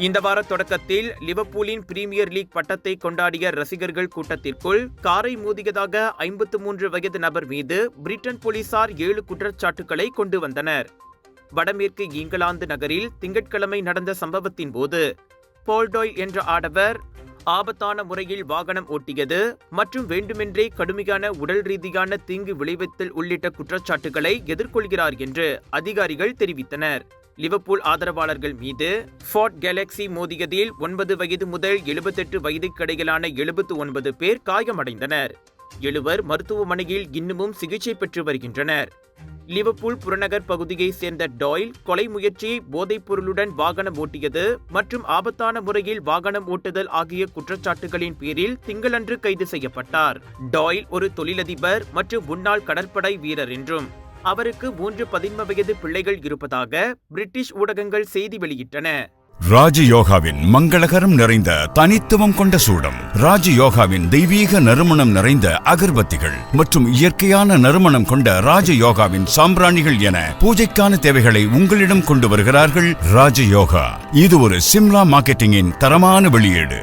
இந்த வார தொடக்கத்தில் லிவர்பூலின் பிரீமியர் லீக் பட்டத்தை கொண்டாடிய ரசிகர்கள் கூட்டத்திற்குள் காரை மோதியதாக 53 வயது நபர் மீது பிரிட்டன் போலீசார் 7 குற்றச்சாட்டுகளை கொண்டு வந்தனர். வடமேற்கு இங்கிலாந்து நகரில் திங்கட்கிழமை நடந்த சம்பவத்தின் போது பால் டாயில் என்ற ஆடவர் ஆபத்தான முறையில் வாகனம் ஓட்டியது மற்றும் வேண்டுமென்றே கடுமையான உடல் ரீதியான தீங்கு விளைவித்தல் உள்ளிட்ட குற்றச்சாட்டுகளை எதிர்கொள்கிறார் என்று அதிகாரிகள் தெரிவித்தனர். லிவர்பூல் ஆதரவாளர்கள் மீது ஃபோர்ட் கேலக்ஸி மோதியதில் 9 வயது முதல் 78 வயதுக்கிடையிலான 79 பேர் காயமடைந்தனர். 7 மருத்துவமனையில் இன்னமும் சிகிச்சை பெற்று வருகின்றனர். லிவர்பூல் புறநகர் பகுதியைச் சேர்ந்த டாயில் கொலை முயற்சி, போதைப் பொருளுடன் வாகனம் ஓட்டியது மற்றும் ஆபத்தான முறையில் வாகனம் ஓட்டுதல் ஆகிய குற்றச்சாட்டுகளின் பேரில் திங்களன்று கைது செய்யப்பட்டார். டாயில் ஒரு தொழிலதிபர் மற்றும் முன்னாள் கடற்படை வீரர் என்றும் அவருக்கு 3 பதின்ம வயது பிள்ளைகள் இருப்பதாக பிரிட்டிஷ் ஊடகங்கள் செய்தி வெளியிட்டன. ராஜயோகாவின் மங்களகரம் நிறைந்த தனித்துவம் கொண்ட சூடம், ராஜயோகாவின் தெய்வீக நறுமணம் நிறைந்த அகர்பத்திகள் மற்றும் இயற்கையான நறுமணம் கொண்ட ராஜயோகாவின் சாம்பிராணிகள் என பூஜைக்கான தேவைகளை உங்களிடம் கொண்டு வருகிறார்கள் ராஜயோகா. இது ஒரு சிம்லா மார்க்கெட்டிங்கின் தரமான வெளியீடு.